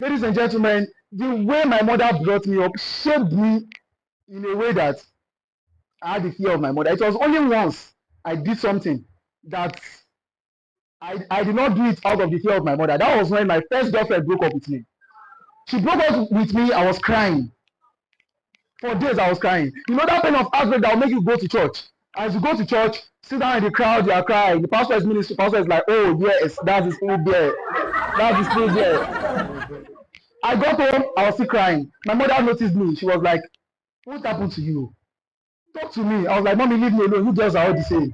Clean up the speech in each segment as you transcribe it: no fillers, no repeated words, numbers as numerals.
Ladies and gentlemen, the way my mother brought me up shaped me in a way that I had the fear of my mother. It was only once I did something that I did not do it out of the fear of my mother. That was when my first girlfriend broke up with me. She broke up with me, I was crying. For days I was crying. You know that pain of heartbreak that will make you go to church. As you go to church, sit down in the crowd, you are crying. The pastor is ministry, the pastor is like, oh yes, that's the spirit there. That's the spirit there. I got home, I was still crying. My mother noticed me. She was like, what happened to you? Talk to me. I was like, Mommy, leave me alone. You girls are all the same.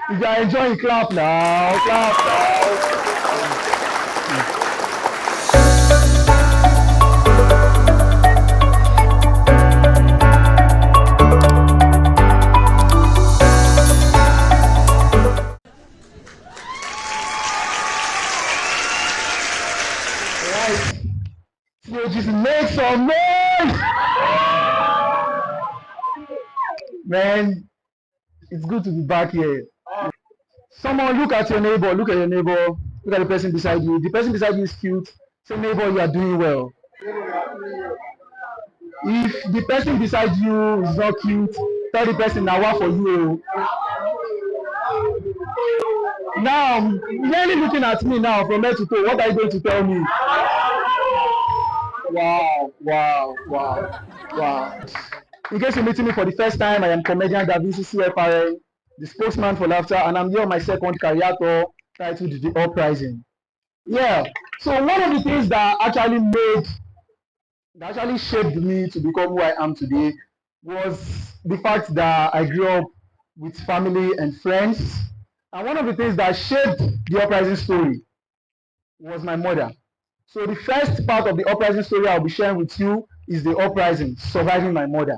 If you are enjoying, clap now. Clap now. Right. So just make some noise. Man, it's good to be back here. Someone look at your neighbor, look at your neighbor, look at the person beside you. The person beside you is cute. Say, neighbor, you are doing well. If the person beside you is not cute, tell the person now what for you. Now, really looking at me now from head to toe, what are you going to tell me? Wow, wow, wow, wow. In case you're meeting me for the first time, I am comedian Davisi CFRN, the spokesman for laughter, and I'm here on my second career tour titled The Uprising. Yeah, so one of the things that actually shaped me to become who I am today was the fact that I grew up with family and friends. And one of the things that shaped the Uprising story was my mother. So the first part of the Uprising story I'll be sharing with you is the Uprising, surviving my mother.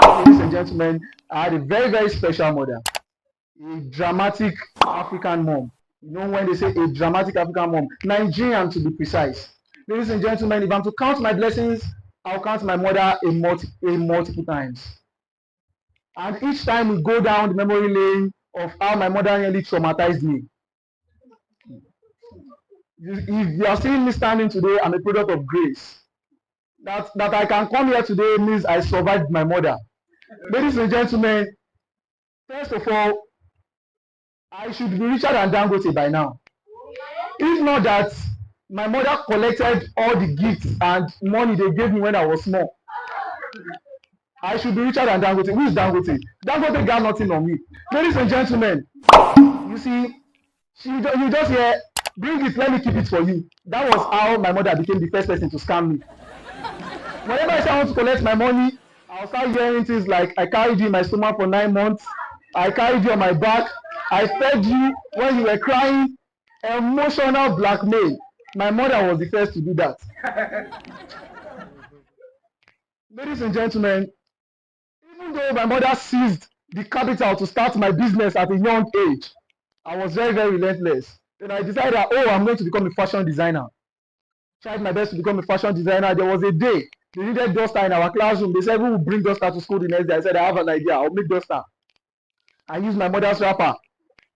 Ladies and gentlemen, I had a very, very special mother, a dramatic African mom. You know when they say a dramatic African mom, Nigerian to be precise. Ladies and gentlemen, if I'm to count my blessings, I'll count my mother multiple times. And each time we go down the memory lane of how my mother nearly traumatized me. If you are seeing me standing today, I'm a product of grace. That I can come here today means I survived my mother. Ladies and gentlemen, first of all, I should be richer than Dangote by now. If not that, my mother collected all the gifts and money they gave me when I was small. I should be richer than Dangote. Who is Dangote? Dangote got nothing on me. Ladies and gentlemen, you see, you just hear, bring it, let me keep it for you. That was how my mother became the first person to scam me. Whenever I say I want to collect my money, I'll start hearing things like, I carried you in my stomach for 9 months. I carried you on my back. I fed you when you were crying. Emotional blackmail. My mother was the first to do that. Ladies and gentlemen, even though my mother seized the capital to start my business at a young age, I was very, very relentless. Then I decided that, oh, I'm going to become a fashion designer. Tried my best to become a fashion designer. There was a day they needed duster in our classroom. They said, who will bring duster to school the next day? I said, I have an idea. I'll make duster. I used my mother's wrapper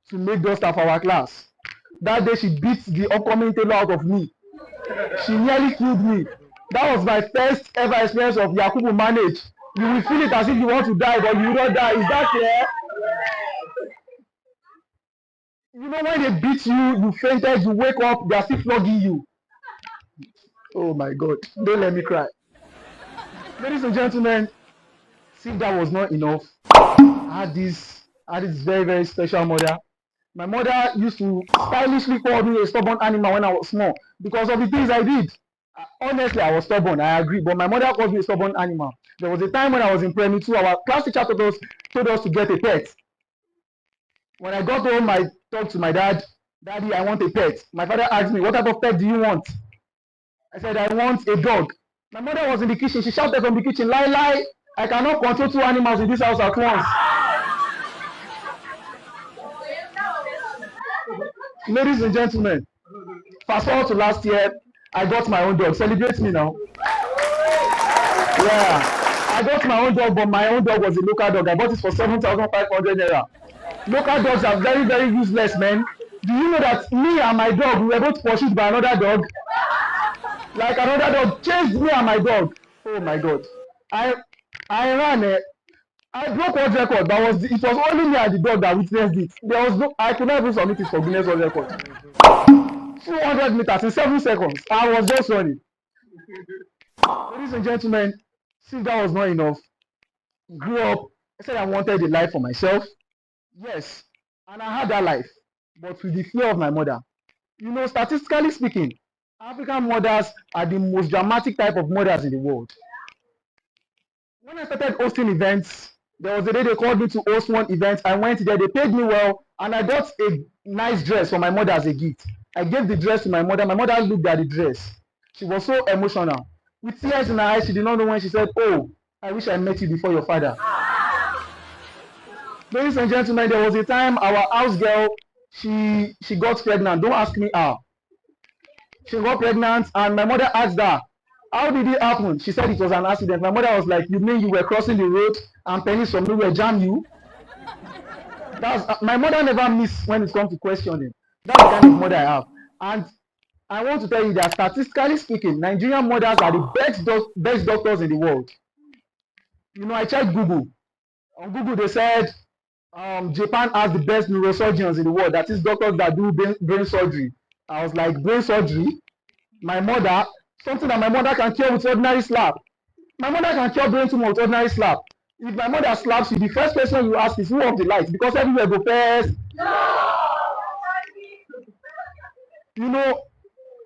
to make duster for our class. That day, she beat the upcoming tailor out of me. She nearly killed me. That was my first ever experience of Yakubu manage. You will feel it as if you want to die, but you will not die. Is that clear? You know when they beat you, you fainted, you wake up, they are still flogging you. Oh my God, don't let me cry. Ladies and gentlemen, see if that was not enough. I had this very, very special mother. My mother used to stylishly call me a stubborn animal when I was small because of the things I did. Honestly, I was stubborn, I agree, but my mother called me a stubborn animal. There was a time when I was in primary 2, our class teacher told us to get a pet. When I got home, I talked to my dad, Daddy, I want a pet. My father asked me, what type of pet do you want? I said, I want a dog. My mother was in the kitchen. She shouted from the kitchen, lie, lie. I cannot control 2 animals in this house at once. Ladies and gentlemen, fast forward to last year, I got my own dog. Celebrate me now. Yeah, I got my own dog, but my own dog was a local dog. I bought it for 7,500 naira. Local dogs are very, very useless, man. Do you know that me and my dog, we were both pursued by another dog? Like another dog chased me and my dog. Oh my God. I I ran. I broke world record. It was only me and the dog that witnessed it. There was no, I could not even submit it for Guinness World Record. 200 meters in 7 seconds. I was just running. Ladies and gentlemen, since that was not enough, grew up. I said I wanted a life for myself. Yes, and I had that life, but with the fear of my mother. You know, statistically speaking, African mothers are the most dramatic type of mothers in the world. When I started hosting events, there was a day they called me to host one event. I went there, they paid me well, and I got a nice dress for my mother as a gift. I gave the dress to my mother. My mother looked at the dress. She was so emotional. With tears in her eyes, she did not know when she said, "Oh, I wish I met you before your father." Ladies and gentlemen, there was a time our house girl, she got pregnant. Don't ask me how. She got pregnant, and my mother asked her, "How did it happen?" She said it was an accident. My mother was like, "You mean you were crossing the road and pennies from nowhere jam you?" That's my mother never miss when it comes to questioning. That's the kind of mother I have. And I want to tell you that statistically speaking, Nigerian mothers are the best doctors in the world. You know, I checked Google. On Google, they said Japan has the best neurosurgeons in the world. That is doctors that do brain surgery. I was like, brain surgery? My mother, something that my mother can cure with ordinary slap. My mother can cure brain tumor with ordinary slap. If my mother slaps you, the first question you ask is who off the light, because everywhere go first. You know,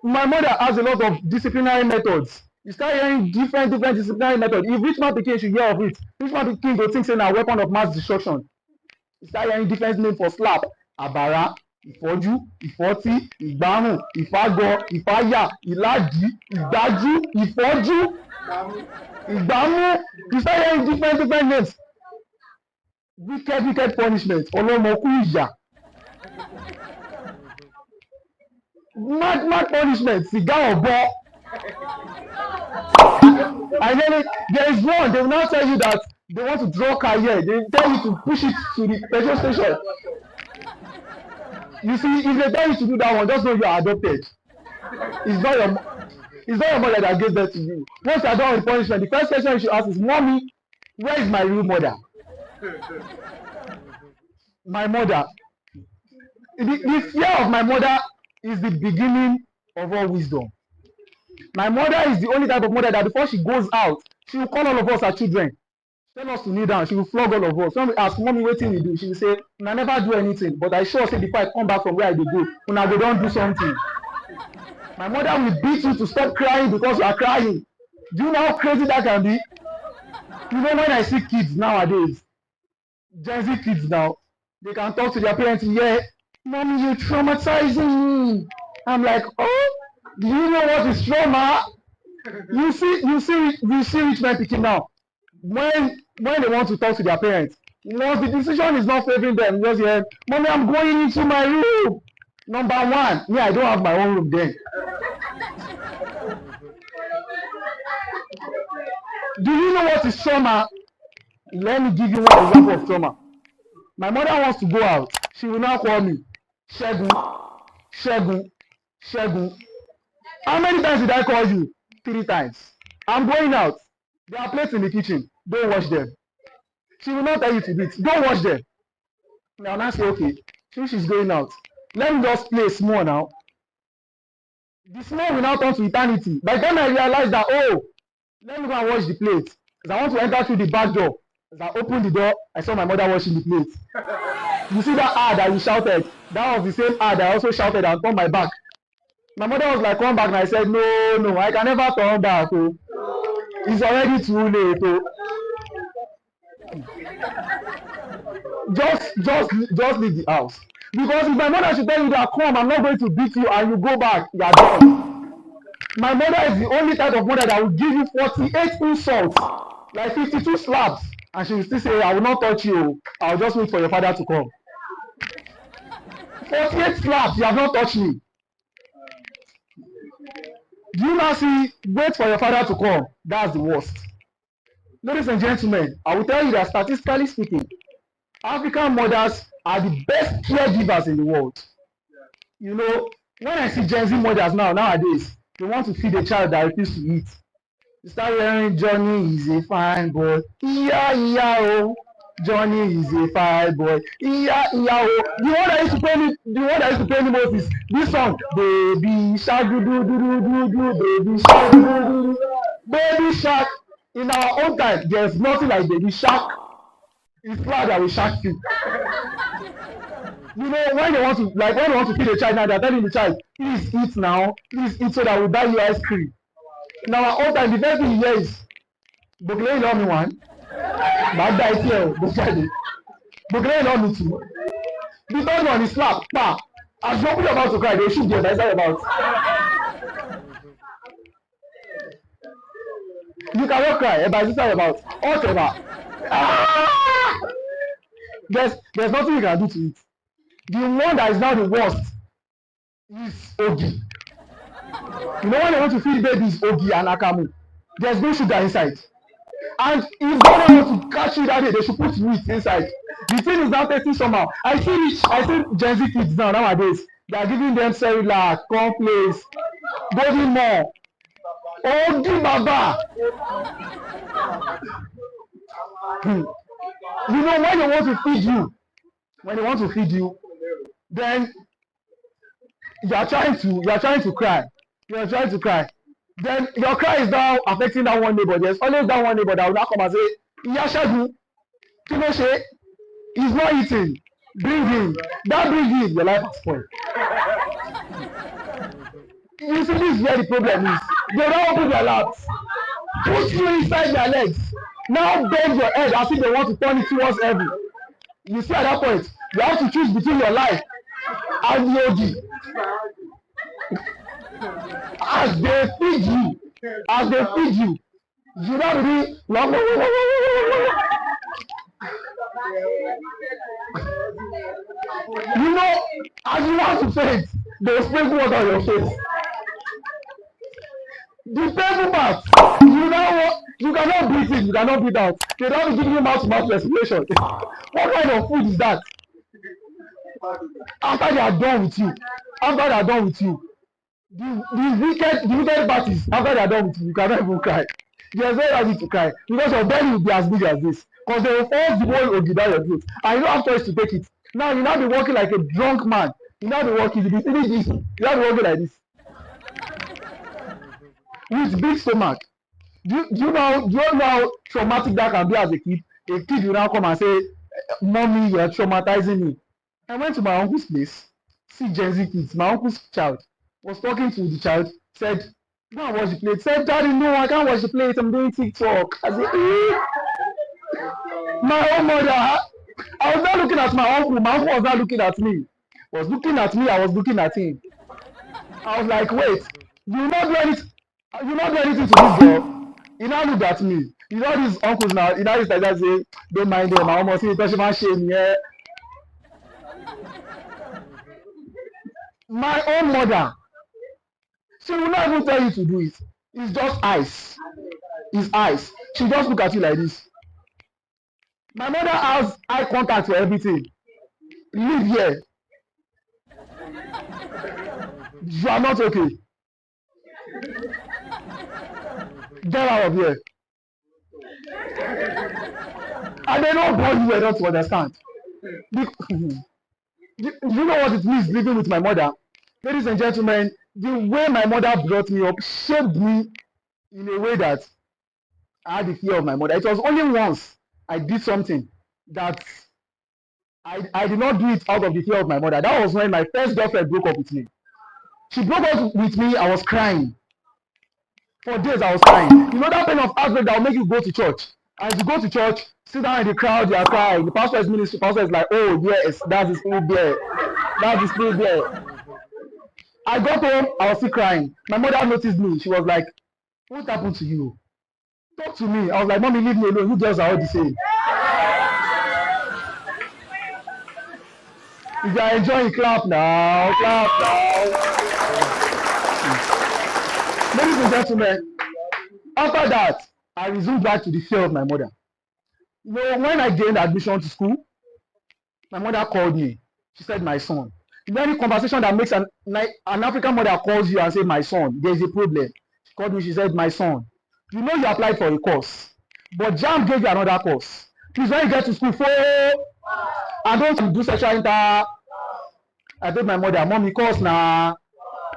my mother has a lot of disciplinary methods. You start hearing different disciplinary methods. If rich man pikin should hear of it, rich man pikin go think say na weapon of mass destruction. You start hearing different names for slap. Àbàrá, ìfọ́jú, ìfọ́tí, ìgbárùn, ìfágọ, ìfáyà, ìlàjì, ìgbájú, ìfọ́jú, ìgbámú. You start hearing different names. Wicked punishment. Ọlọ́mọkú ìyà. Mad punishment. Sìgá ọ̀bọ. And then there is one, they will now tell you that they want to draw car here. They tell you to push it to the petrol station. You see, if they tell you to do that one, just know you are adopted. It's not your mother that gave birth to you. Once you are done with punishment, the first question you should ask is, "Mommy, where is my real mother?" My mother. The fear of my mother is the beginning of all wisdom. My mother is the only type of mother that before she goes out, she will call all of us her children, tell us to kneel down. She will flog all of us. When we ask, "Mommy, wetin we do?" She will say, "I never do anything, but I sure say before I come back from where I dey go, una go don do something." My mother will beat you to stop crying because you are crying. Do you know how crazy that can be? You know, when I see kids nowadays, Gen Z kids now, they can talk to their parents, "Yeah, Mommy, you're traumatizing me." I'm like, "Oh, do you know what is trauma?" You see rich men picking now. When they want to talk to their parents, once the decision is not favoring them, just hear, "Mommy, I'm going into my room." Number one, me, I don't have my own room then. Do you know what is trauma? Let me give you one example of trauma. My mother wants to go out. She will now call me, "Segun, Segun. How many times did I call you?" 3 times. "I'm going out. There are plates in the kitchen. Don't wash them." She will not tell you to do it. "Don't wash them." Now I say, okay, since she's going out, let me just play small now. The small will now turn to eternity. By the time I realize that, oh, let me go and wash the plate, because I want to enter through the back door. As I opened the door, I saw my mother washing the plate. You see that that you shouted? That was the same that I also shouted and turned my back. My mother was like, "Come back," and I said, No, I can never turn back. Oh. It's already too late. Oh. Just leave the house. Because if my mother should tell you that, "Come, I'm not going to beat you," and you go back, you are done. My mother is the only type of mother that will give you 48 insults, like 52 slaps, and she will still say, "I will not touch you. I'll just wait for your father to come." 48 slaps, you have not touched me. Do you now see, "Wait for your father to come"? That's the worst. Ladies and gentlemen, I will tell you that statistically speaking, African mothers are the best caregivers in the world. You know, when I see Gen Z mothers nowadays, they want to feed a child that refuses to eat. You start hearing Johnny is a fine boy. Yeah, yeah, oh. Johnny is a fine boy. Yeah, yeah, oh. The one that used to play me most is this song. Baby shark, do do do do do do. Baby shark, do do do do. Baby shark. In our own time, there's nothing like baby shark. It's proud that we shark you. You know, when they want to feed a child now, they're telling the child, please eat now, please eat so that we buy you ice cream. In our own time, the first thing you hear is, Bokele love me one, màá dá etí ẹ̀ bó jáde. Bokele love me two. The third one is slap, pa. As you open your mouth to cry, they shoot you inside your mouth. You cannot cry, eba is inside your mouth. Whatever. Ah! There's nothing you can do to it. The one that is now the worst is Ogi. You know when they want to feed babies Ogi and Akamu, there's no sugar inside. And if they want to catch you that day, they should put wheat inside. The thing is now tasting somehow. I see Gen Z kids nowadays. They are giving them Cerelac, cornflakes, golden more. Ogi Baba. You know when they want to feed you, then you are trying to cry. You are trying to cry. Then your cry is now affecting that one neighbor. There's always that one neighbor that will now come and say, Iya Segun, kí ló ṣe? He's not eating. Bring him. That bring him, your life is spoiled. You see, this is where the problem is. They don't open their laps. Put you inside their legs. Now bend your head as if they want to turn it towards heaven. You see at that point, you have to choose between your life and the OG. As they feed you, you don't really you know, as you want to faint, they sprinkle water on your face. The painful part, you cannot breathe in, you cannot breathe out. They don't give you mouth-to-mouth respiration. What kind of food is that? After they are done with you, the wicked parties, after they are done with you cannot even cry. There's no reason to cry because your belly will be as big as this. Because they will force the whole ogi down your throat, and you don't have choice to take it. Now you now be walking like a drunk man. You now be walking, you be feeling this. You now be walking like this with big stomach. Do you know how traumatic that can be as a kid? A kid will now come and say, "Mommy, you're traumatizing me." I went to my uncle's place, see Gen Z kids. My uncle's child was talking to the child, said, "Go and wash the plate." Said, "Daddy, no, I can't wash the plate. I'm doing TikTok." I said, my own mother. I was not looking at my uncle. My uncle was not looking at me. He was looking at me. I was looking at him. I was like, wait, you not do anything. You not do anything to this girl. He now looked at me. You know these uncles now. He now used to like say, "Don't mind them. I almost see the shame." Yeah. My own mother. She will not even tell you to do it. It's just eyes. It's eyes. She just look at you like this. My mother has eye contact for everything. Leave here. You are not okay. Get out of here. And they don't born you enough to understand. Do you know what it means living with my mother? Ladies and gentlemen, the way my mother brought me up shaped me in a way that I had the fear of my mother. It was only once I did something that I did not do it out of the fear of my mother. That was when my first girlfriend broke up with me. She broke up with me, I was crying. For days I was crying. You know that kind of heartbreak that will make you go to church. As you go to church, sit down in the crowd, you are crying. The pastor is ministry, pastor is like, "Oh yes, that's the spirit there. That's the spirit there." I got home, I was still crying. My mother noticed me. She was like, "What happened to you? Talk to me." I was like, "Mommy, leave me alone. You girls are all the same." If you are enjoying, clap now, clap now. Ladies and gentlemen, after that, I resumed back to the fear of my mother. You know, when I gained admission to school, my mother called me. She said, "My son, In any conversation that makes an African mother calls you and say, my son, there's a problem. She called me, she said, my son, you know you applied for a course, but JAMB gave you another course. Please, when you get to school, and don't do sexual inter. I told my mother, mommy, course now.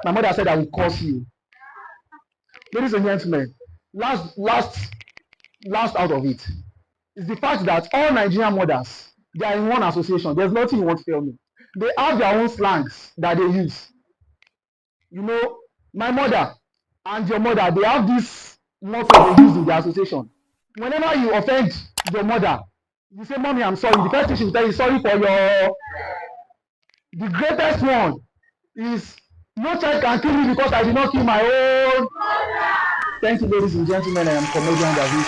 My mother said I will curse you. Ladies and gentlemen, last out of it is the fact that all Nigerian mothers, they are in one association. There's nothing you want to tell me. They have their own slangs that they use. You know, my mother and your mother, they have this motto they use in their association. Whenever you offend your mother, you say, mommy, I'm sorry. The first thing she will tell you, sorry for your. The greatest one is, no child can kill me because I did not kill my own. Thank you, ladies and gentlemen. I am comedian David.